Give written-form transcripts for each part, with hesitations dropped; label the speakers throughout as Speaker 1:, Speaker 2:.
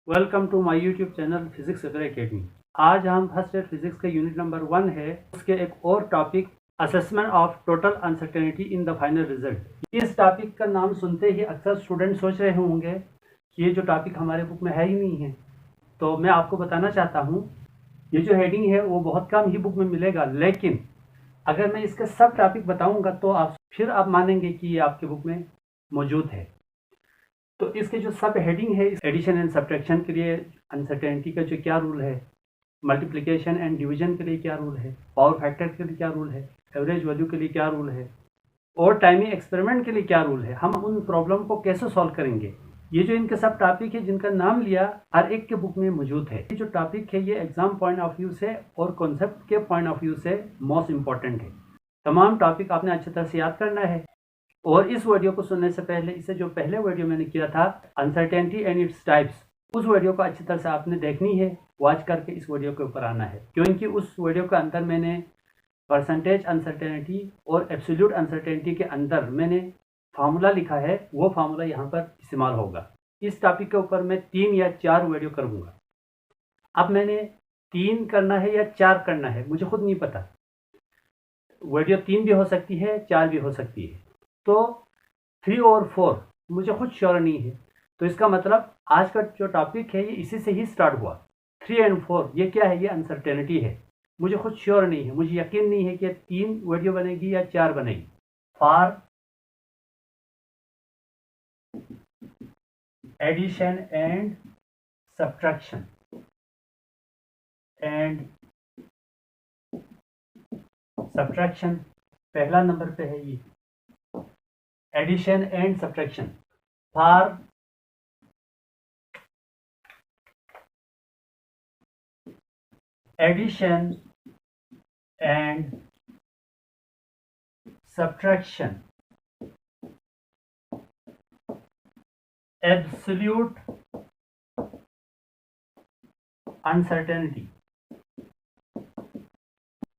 Speaker 1: Welcome to my YouTube channel physics academy. आज हम first year physics के unit number 1 है, उसके एक और topic assessment of total uncertainty in the final result. इस टॉपिक का नाम सुनते ही अक्सर स्टूडेंट सोच रहे होंगे कि ये जो टॉपिक हमारे बुक में है ही नहीं है। तो मैं आपको बताना चाहता हूँ, ये जो हेडिंग है वो बहुत कम ही बुक में मिलेगा, लेकिन अगर मैं इसके सब टॉपिक बताऊँगा तो आप मानेंगे कि ये आपके बुक में मौजूद है। तो इसके जो सब हेडिंग है, एडिशन एंड सब्ट्रैक्शन के लिए अनसर्टेनिटी का जो क्या रूल है, मल्टीप्लिकेशन एंड डिवीजन के लिए क्या रूल है, पावर फैक्टर के लिए क्या रूल है, एवरेज वैल्यू के लिए क्या रूल है और टाइमिंग एक्सपेरिमेंट के लिए क्या रूल है, हम उन प्रॉब्लम को कैसे सॉल्व करेंगे। ये जो इनके सब टॉपिक है जिनका नाम लिया, हर एक के बुक में मौजूद है। ये जो टॉपिक है ये एग्जाम पॉइंट ऑफ व्यू से और कॉन्सेप्ट के पॉइंट ऑफ व्यू से मोस्ट इंपॉर्टेंट है। तमाम टॉपिक आपने अच्छी तरह से याद करना है। और इस वीडियो को सुनने से पहले, इससे जो पहले वीडियो मैंने किया था अनसर्टेनिटी एंड इट्स टाइप्स, उस वीडियो को अच्छी तरह से आपने देखनी है, वॉच करके इस वीडियो के ऊपर आना है, क्योंकि उस वीडियो के अंदर मैंने परसेंटेज अनसर्टेनिटी और एब्सोल्यूट अनसर्टेनिटी के अंदर मैंने फार्मूला लिखा है, वो फार्मूला यहाँ पर इस्तेमाल होगा। इस टॉपिक के ऊपर मैं 3 या 4 वीडियो करूँगा। अब मैंने 3 करना है या 4 करना है मुझे खुद नहीं पता। वीडियो 3 भी हो सकती है, 4 भी हो सकती है। तो 3 और 4 मुझे खुद श्योर नहीं है। तो इसका मतलब आज का जो टॉपिक है ये इसी से ही स्टार्ट हुआ। 3 एंड 4 ये क्या है? ये अनसर्टेनिटी है। मुझे खुद श्योर नहीं है, मुझे यकीन नहीं है कि 3 वीडियो बनेगी या 4 बनेगी। फॉर एडिशन एंड सब्ट्रैक्शन पहला नंबर पे है ये, addition and subtraction. For addition and subtraction, absolute uncertainty.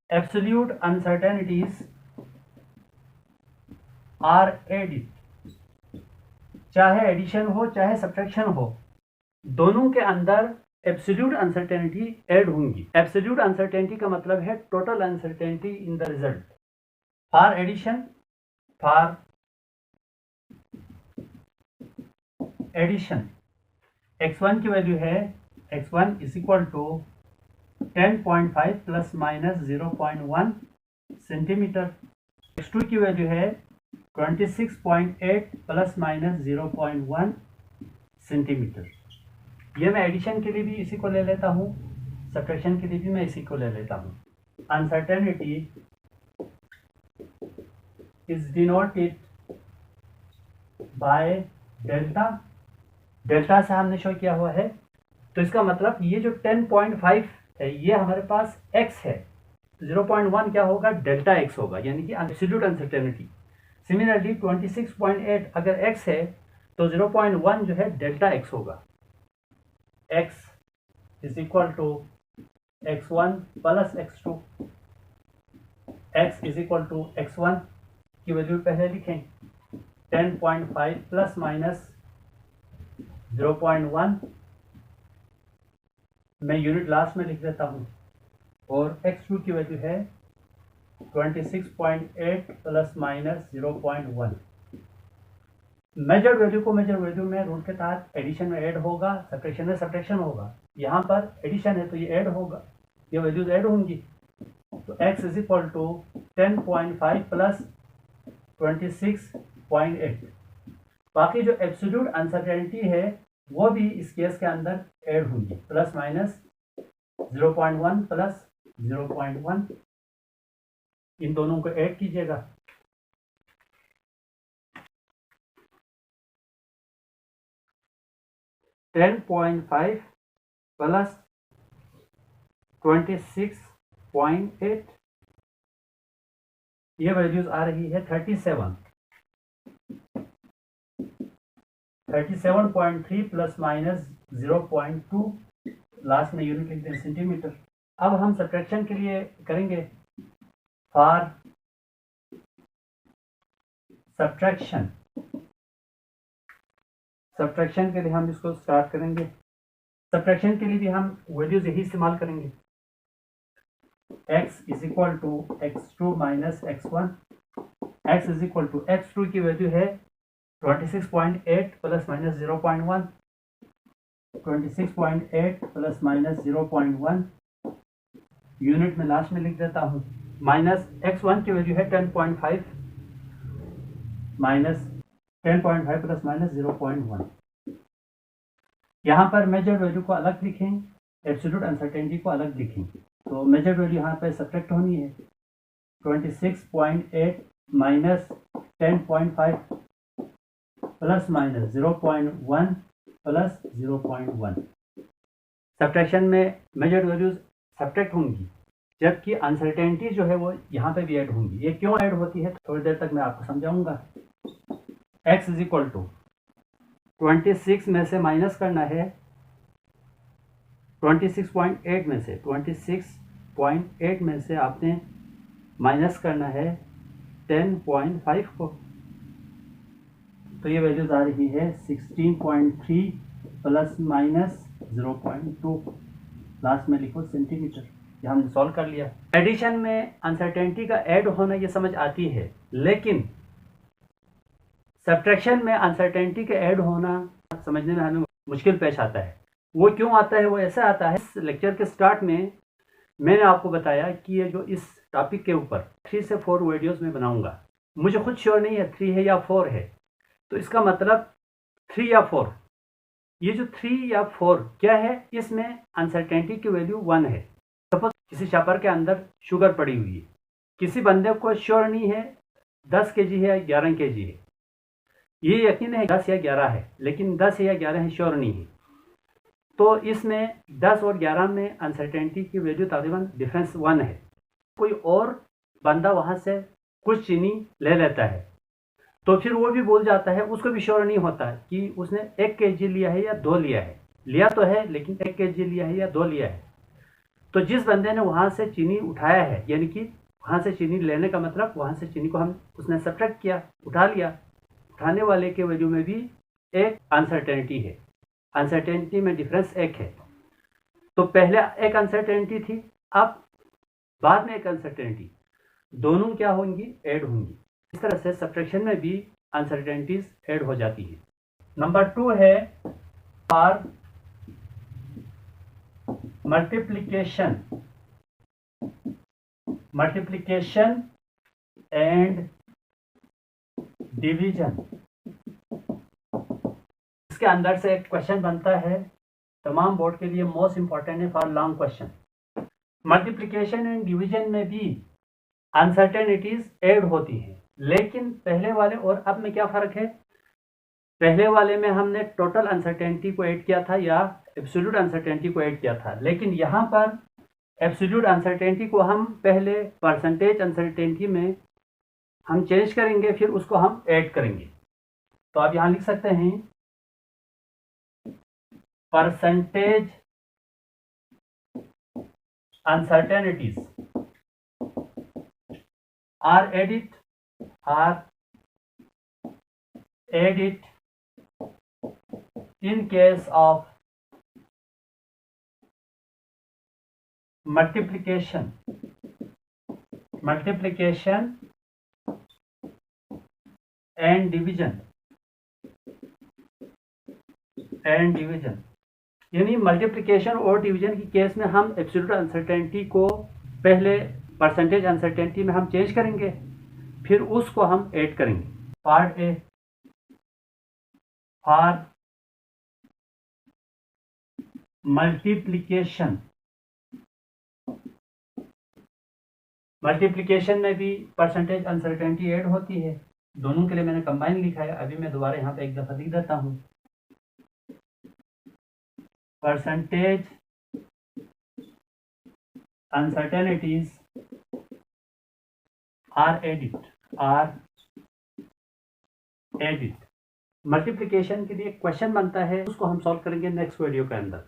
Speaker 1: Absolute uncertainties are added, चाहे एडिशन हो चाहे सब्ट्रैक्शन हो, दोनों के अंदर एब्सोल्यूट अनसर्टेनिटी ऐड होंगी। एब्सोल्यूट अनसर्टेनिटी का मतलब है total uncertainty in the result. For addition, for addition x1 की वैल्यू है x1 is equal to 10.5 plus minus 0.1 centimetre. x2 की वैल्यू है 26.8 प्लस माइनस 0.1 सेंटीमीटर। ये मैं एडिशन के लिए भी इसी को ले लेता हूँ, सब्ट्रैक्शन के लिए भी मैं इसी को ले लेता हूँ। Uncertainty is denoted by delta. Delta से हमने शो किया हुआ है, तो इसका मतलब ये जो 10.5 है ये हमारे पास x है, 0.1 क्या होगा? डेल्टा x होगा, यानी कि एब्सोल्यूट अनसर्टेनिटी। सिमिलरली 26.8 अगर x है तो 0.1 जो है डेल्टा x होगा। x is equal to x1 plus x2। x is equal to x1 की वैल्यू पहले लिखें 10.5 प्लस माइनस 0.1, मैं यूनिट लास्ट में लिख देता हूँ, और x2 की वैल्यू है 26.8 प्लस माइनस 0.1। मेजर वैल्यू को मेजर वैल्यू में रूल के तहत एडिशन में ऐड होगा, सब्ट्रैक्शन में सब्ट्रैक्शन होगा। यहाँ पर एडिशन है तो ये ऐड होगा, ये वैल्यूज ऐड होंगी। तो x is equal to 10.5 plus 26.8। बाकी जो एब्सोल्यूट अनसर्टेनिटी है वो भी इस केस के अंदर ऐड होंगी, प्लस माइनस 0.1 प्लस 0.1, इन दोनों को ऐड कीजिएगा। $10.5 प्लस 26.8, ये वैल्यूज आ रही है 37.3 प्लस माइनस 0.2, लास्ट में यूनिट लिखते हैं सेंटीमीटर। अब हम सब्ट्रैक्शन के लिए करेंगे। फॉर सब्ट्रैक्शन के लिए हम इसको स्टार्ट करेंगे। सब्ट्रैक्शन के लिए भी हम वैल्यूज यही इस्तेमाल करेंगे। x is equal to x2 minus x1। x is equal to x2 की वैल्यू है 26.8 plus minus 0.1, 26.8 plus minus 0.1 unit में लास्ट में लिख देता हूँ। माइनस x1 की वैल्यू है 10.5 माइनस 10.5 प्लस माइनस 0.1। यहाँ पर मेजर्ड वैल्यू को अलग लिखें, एब्सोल्यूट अनसर्टेनिटी को अलग लिखें। तो मेजर्ड वैल्यू यहाँ पर सब्ट्रैक्ट होनी है 26.8 minus 10.5 plus minus 0.1 plus 0.1। Subtraction में मेजर्ड वैल्यूज सब्ट्रैक्ट होंगी, जबकि अनसर्टेनिटी जो है वो यहाँ पे भी ऐड होंगी। ये क्यों ऐड होती है थोड़ी देर तक मैं आपको समझाऊंगा। x इज इक्वल टू 26 में से माइनस करना है 26.8 में से, 26.8 में से आपने माइनस करना है 10.5 को, तो ये वैल्यूज आ रही है 16.3 प्लस माइनस 0.2। लास्ट में लिखो सेंटीमीटर। ये हमने सॉल्व कर लिया। एडिशन में अनसर्टेनिटी का ऐड होना ये समझ आती है, लेकिन सब्ट्रैक्शन में अनसर्टेनिटी का ऐड होना समझने में हमें मुश्किल पेश आता है। वो क्यों आता है? वो ऐसा आता है, इस लेक्चर के स्टार्ट में मैंने आपको बताया कि ये जो इस टॉपिक के ऊपर 3 से 4 वीडियोस में बनाऊंगा। मुझे खुद श्योर नहीं है 3 है या 4 है, तो इसका मतलब 3 या 4। ये जो 3 या 4 क्या है, इसमें अनसर्टेनिटी की वैल्यू 1 है। सपोज किसी शॉपर के अंदर शुगर पड़ी हुई है, किसी बंदे को श्योर नहीं है 10 kg है या 11 kg है। ये यकीन है 10 या 11 है, लेकिन 10 या 11 है श्योर नहीं है। तो इसमें 10 और 11 में अनसर्टेनिटी की वैल्यू तकरीबन डिफरेंस 1 है। कोई और बंदा वहाँ से कुछ चीनी ले लेता है, तो फिर वो भी बोल जाता है, उसको भी श्योर नहीं होता कि उसने 1 kg लिया है या 2 लिया है। लिया तो है, लेकिन 1 kg लिया है या 2 लिया है। तो जिस बंदे ने वहाँ से चीनी उठाया है, यानी कि वहाँ से चीनी लेने का मतलब वहाँ से चीनी को उसने सब्ट्रैक्ट किया, उठा लिया। उठाने वाले के वैल्यू में भी एक अनसर्टेनिटी है। अनसर्टेनिटी में डिफरेंस 1 है। तो पहले एक अनसर्टेनिटी थी, अब बाद में एक अनसर्टेनिटी, दोनों क्या होंगी? ऐड होंगी। इस तरह से सब्ट्रैक्शन में भी अनसर्टेनिटीज ऐड हो जाती है। नंबर 2 है फॉर मल्टीप्लिकेशन एंड डिवीजन। इसके अंदर से एक क्वेश्चन बनता है, तमाम बोर्ड के लिए मोस्ट इंपॉर्टेंट है, for long question. Multiplication and division में भी अनसर्टेनिटीज ऐड होती है, लेकिन पहले वाले और अब में क्या फ़र्क है? पहले वाले में हमने टोटल अनसर्टेनिटी को ऐड किया था या एब्सोल्यूट अनसर्टेनिटी को ऐड किया था, लेकिन यहाँ पर एब्सोल्यूट अनसर्टेनिटी को हम पहले परसेंटेज अनसर्टेनिटी में हम चेंज करेंगे, फिर उसको हम ऐड करेंगे। तो आप यहाँ लिख सकते हैं percentage uncertainties are added in case of multiplication and division यानी मल्टीप्लिकेशन और डिवीजन की केस में हम एब्सोल्यूट अनसर्टेनिटी को पहले परसेंटेज अनसर्टेनिटी में हम चेंज करेंगे, फिर उसको हम ऐड करेंगे। पार्ट ए, फॉर मल्टीप्लिकेशन में भी परसेंटेज अनसर्टेनिटी ऐड होती है। दोनों के लिए मैंने कंबाइन लिखा है, अभी मैं दोबारा यहाँ पे एक दफ़ा लिख देता हूँ। Percentage uncertainties are added multiplication के लिए क्वेश्चन बनता है, उसको हम सॉल्व करेंगे नेक्स्ट वीडियो के अंदर।